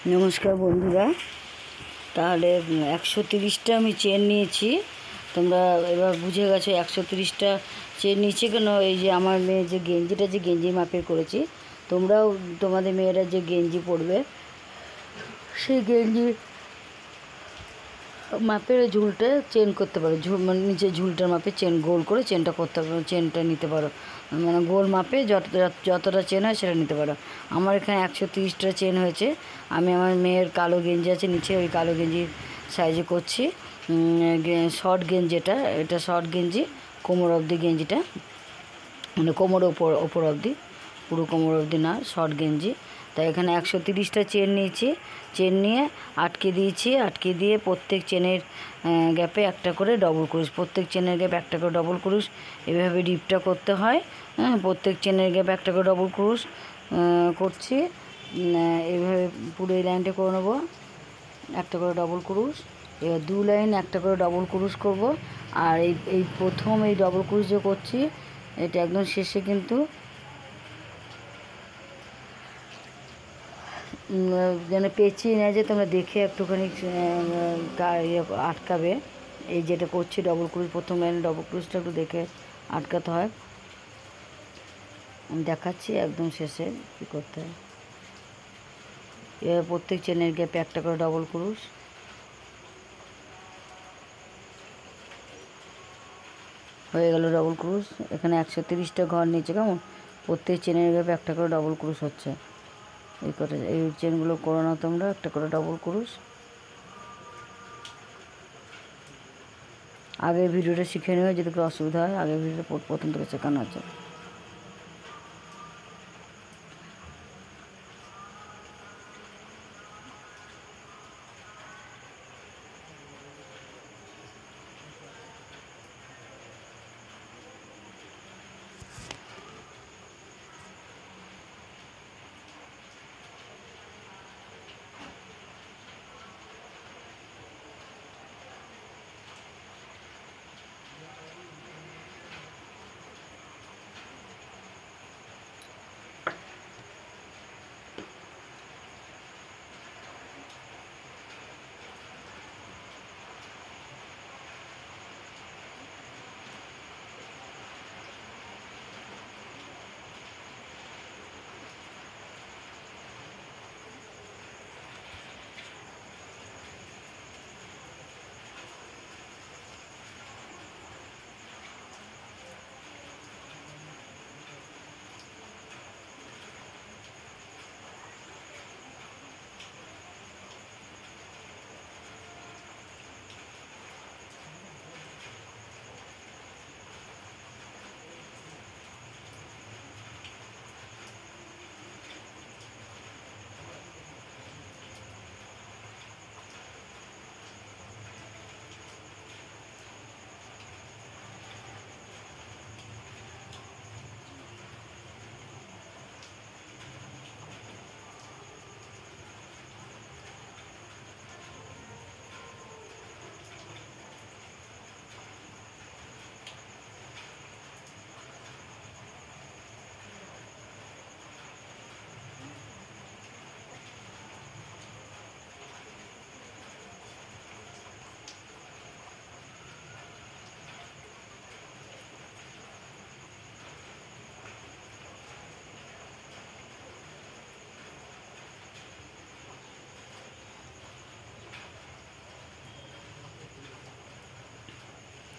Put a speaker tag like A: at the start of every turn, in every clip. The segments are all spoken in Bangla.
A: নমস্কার বন্ধুরা। তাহলে 130টা আমি চেন নিয়েছি। তোমরা এবার বুঝে গেছো 130টা চেন নিয়েছি কেন। এই যে আমার মেয়ে যে গেঞ্জি মাপের করেছি, তোমরাও তোমাদের মেয়েরা যে গেঞ্জি পরবে সেই গেঞ্জি মাপের ঝুলটা চেন করতে পারো। মানে নিচে ঝুলটার মাপে চেন গোল করে চেনটা করতে পারো, চেনটা নিতে পারো। মানে গোল মাপে যতটা চেন হয় সেটা নিতে পারো। আমার এখানে 130টা চেন হয়েছে। আমি আমার মেয়ের কালো গেঞ্জি আছে নিচে, ওই কালো গেঞ্জির সাইজে করছি। শর্ট গেঞ্জি, এটা শর্ট গেঞ্জি, কোমর অবধি গেঞ্জিটা, মানে কোমর ওপর অবধি, পুরো কোমর অবধি না, শর্ট গেঞ্জি। তাই এখানে 130টা চেন নিয়েছি। চেন নিয়ে আটকে দিয়েছি। আটকে দিয়ে প্রত্যেক চেনের গ্যাপে একটা করে ডবল ক্রুশ, প্রত্যেক চেনের গ্যাপে একটা করে ডবল ক্রুশ, এভাবে ডিপটা করতে হয়। প্রত্যেক চেনের গ্যাপে একটা করে ডবল ক্রুশ করছি। এইভাবে পুরো এই লাইনটা করে নেবো, একটা করে ডবল ক্রুশ। এবার 2 লাইন একটা করে ডবল ক্রুশ করব। আর এই প্রথম এই ডবল ক্রুশ যে করছি, এটা একদম শেষে কিন্তু যেন পেঁচিয়ে নেয়, যে তোমরা দেখে একটুখানি আটকাবে। এই যেটা করছি ডবল ক্রুশ, প্রথম লাইনে ডবল ক্রুশটা একটু দেখে আটকাতে হয়। আমি দেখাচ্ছি একদম শেষে কী করতে হয়। এবার প্রত্যেক চেনের গ্যাপে একটা করে ডবল ক্রুশ। হয়ে গেল ডবল ক্রুশ। এখানে 130টা ঘর নিচে, কেমন প্রত্যেক চেনের গ্যাপে একটা করে ডবল ক্রুশ হচ্ছে। এই চেনগুলো করো না তোমরা, একটা করে ডবল ক্রুশ। আগের ভিডিওটা শিখে নেবে, যদি কোনো অসুবিধা হয় আগের ভিডিওটা প্রথম থেকে শেখানো আছে।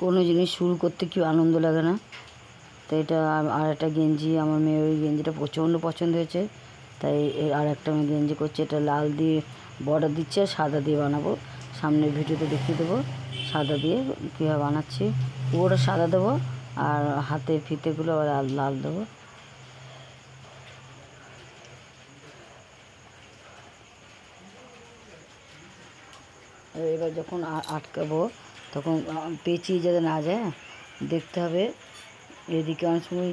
A: কোনো জিনিস শুরু করতে কি আনন্দ লাগে না? তো এটা আর একটা গেঞ্জি, আমার মেয়ের ওই গেঞ্জিটা প্রচণ্ড পছন্দ হয়েছে, তাই আর একটা আমি গেঞ্জি করছি। এটা লাল দিয়ে বর্ডার দিচ্ছে, সাদা দিয়ে বানাবো। সামনের ভিডিওতে দেখিয়ে দেবো সাদা দিয়ে কীভাবে বানাচ্ছি। পুরোটা সাদা দেবো, আর হাতের ফিতেগুলো আবার লাল দেবো। এবার যখন আটকাবো তখন পেঁচিয়ে যাতে না যায়, দেখতে হবে। এদিকে অনেক সময়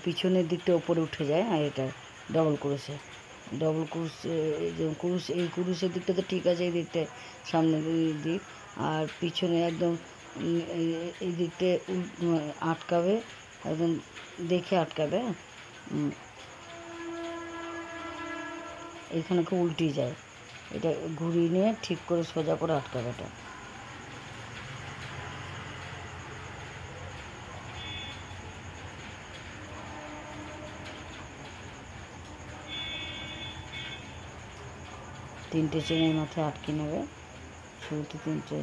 A: পিছনের দিকটা ওপরে উঠে যায়। আর এটা ডবল ক্রুশে, এই ক্রুশের দিকটা তো ঠিক আছে, এই দিকটায় সামনের দিক, আর পিছনে একদম এই দিকটা আটকাবে, একদম দেখে আটকাবে। এইখানে খুব উল্টে যায়, এটা ঘুরিয়ে নিয়ে ঠিক করে সোজা করে আটকাবে এটা। তিনটে চেনের মাথায় আটকে নেবে, শুরুতে তিনটে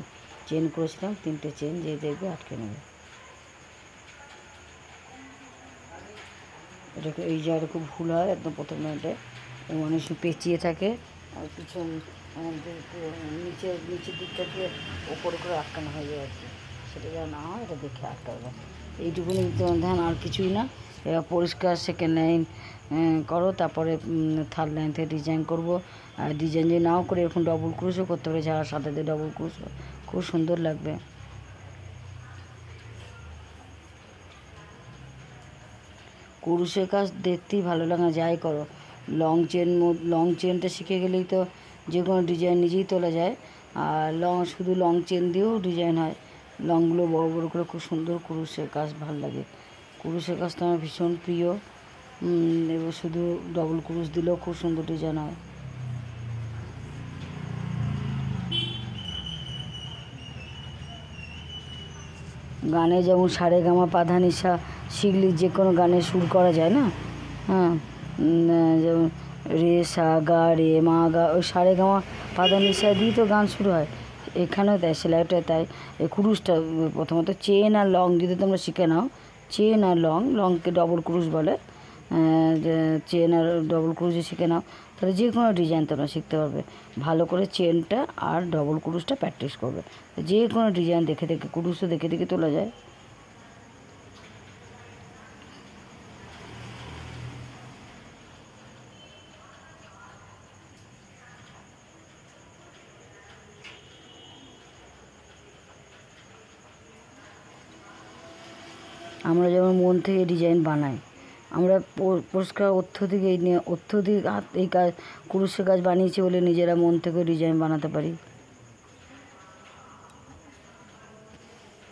A: চেন করেছিলাম, তিনটে চেন যে দেখবে আটকে নেবে। এটাকে এই জায়গাটা খুব ভুল হয় একদম প্রথমে, এটা মানুষ পেঁচিয়ে থাকে আর পিছন নিচের দিকটা দিয়ে ওপরে করে আটকানো হয়ে যায় আর কি, সেটা যেন না হয় এটা দেখে আটকাবে। এইটুকুনি ধ্যান, আর কিছুই না। এবার পরিষ্কার সেকেন্ড লাইন করো, তারপরে থার্ড লাইন থেকে ডিজাইন করবো। আর ডিজাইন যদি নাও করে এরকম ডবল ক্রুশও করতে পারে, যারা সাথে দিয়ে ডবল ক্রুশ খুব সুন্দর লাগবে। কুরুশের কাজ দেখতেই ভালো লাগে না, যাই করো। লং চেনটা শিখে গেলেই তো যে কোনো ডিজাইন নিজেই তোলা যায়। আর শুধু লং চেন দিয়েও ডিজাইন হয়, লংগুলো বড় বড় করে খুব সুন্দর। কুরুশের কাজ ভালো লাগে, কুরুশের কাজটা আমার ভীষণ প্রিয়। এবার শুধু ডবল কুরুশ দিলেও খুব সুন্দর ডিজাইন হয়। গানে যেমন সারেগামা পাধানিসা শিখলে যে কোনো গানে সুর করা যায় না, হ্যাঁ, যেমন রে সা গা রে মা গা, ওই সারেগামা পাধানিসা দিয়ে তো গান শুরু হয়, এখানেও তাই, সেলাইটা তাই। এই কুরুশটা প্রথমত চেন আর লং যদি তোমরা শিখে নাও, চেন আর লংকে ডবল ক্রুশ বলে, চেন আর ডবল ক্রুশে শিখে নাও, তাহলে যে কোনো ডিজাইন তোমরা শিখতে পারবে। ভালো করে চেনটা আর ডবল ক্রুশটা প্র্যাকটিস করবে, যে কোনো ডিজাইন দেখে দেখে, ক্রুশ তো দেখে দেখে তোলা যায়। আমরা যেমন মন থেকে ডিজাইন বানাই, আমরা পরিষ্কার অত্যধিক হাত এই কাজ কুরুশের কাজ বানিয়েছি বলে নিজেরা মন থেকে ডিজাইন বানাতে পারি।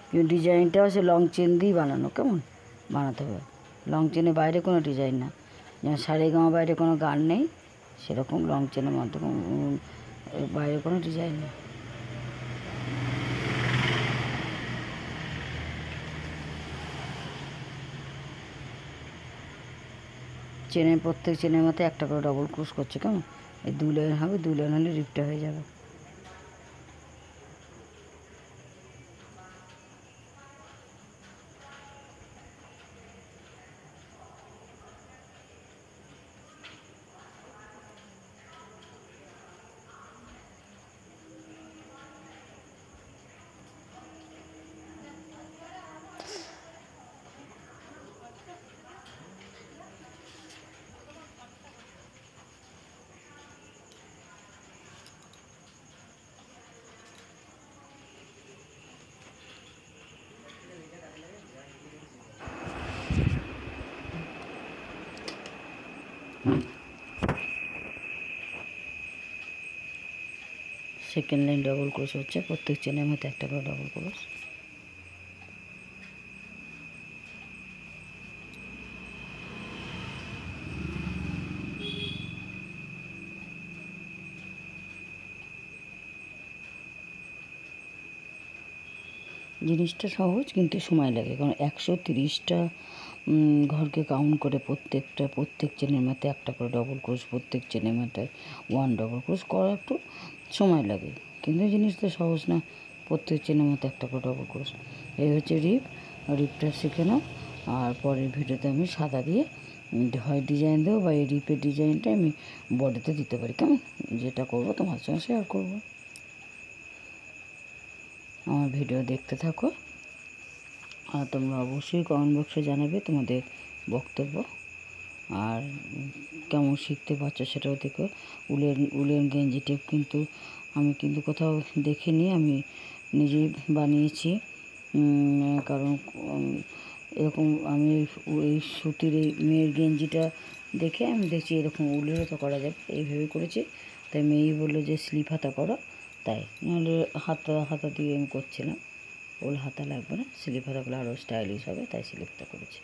A: কিন্তু ডিজাইনটাও সে লং চেন দিয়েই বানানো, কেমন বানাতে হবে, লং চেনের বাইরে কোনো ডিজাইন না। যেমন সারেগামা বাইরে কোনো গান নেই, সেরকম লং চেনের মাধ্যমে বাইরে কোনো ডিজাইন নেই। প্রত্যেক চেনের মধ্যে একটা করে ডবল ক্রুশ করছে, কেমন, এই 2 লাইন হবে, 2 লাইন হলে রিপটা হয়ে যাবে। সেকেন্ড লাইন ডবল ক্রোশ হচ্ছে, প্রত্যেক চেনের মধ্যে একটা করে ডবল ক্রোশ। জিনিসটা সহজ কিন্তু সময় লাগে, কারণ 130টা ঘরকে কাউন্ট করে প্রত্যেক চেনের মাথায় একটা করে ডবল ক্রোশ, প্রত্যেক চেনের মাথায় 1 ডবল ক্রোশ করা একটু সময় লাগে, কিন্তু জিনিসটা সহজ না। প্রত্যেক চেনের মাথায় একটা করে ডবল ক্রোশ। এই হচ্ছে রিপটা শিখে নাও। আর পরের ভিডিওতে আমি সাদা দিয়ে হয় ডিজাইন দেবো, বা এই রিপের ডিজাইনটা আমি বডিতে দিতে পারি, কেমন, যেটা করবো তোমার সঙ্গে শেয়ার করবো। আমার ভিডিও দেখতে থাকো, আর তোমরা অবশ্যই কমেন্ট বক্সে জানাবে তোমাদের বক্তব্য, আর কেমন শিখতে পারছো সেটাও দেখো। উলেন গেঞ্জি টেপ কিন্তু আমি কোথাও দেখিনি, আমি নিজেই বানিয়েছি। কারণ এরকম আমি এই সুতির এই মেয়ের গেঞ্জিটা দেখে আমি দেখছি এরকম উলেরও তো করা যাবে, এইভাবে করেছি। তাই মেয়েই বললো যে স্লিপ হাতা করো, তাই নাহলে হাতা দিয়ে আমি করছিলাম। ওল হাতা লাগবে না, স্লিপ হাতাগুলো আরও স্টাইলিশ হবে, তাই স্লিপ হাতা করেছি।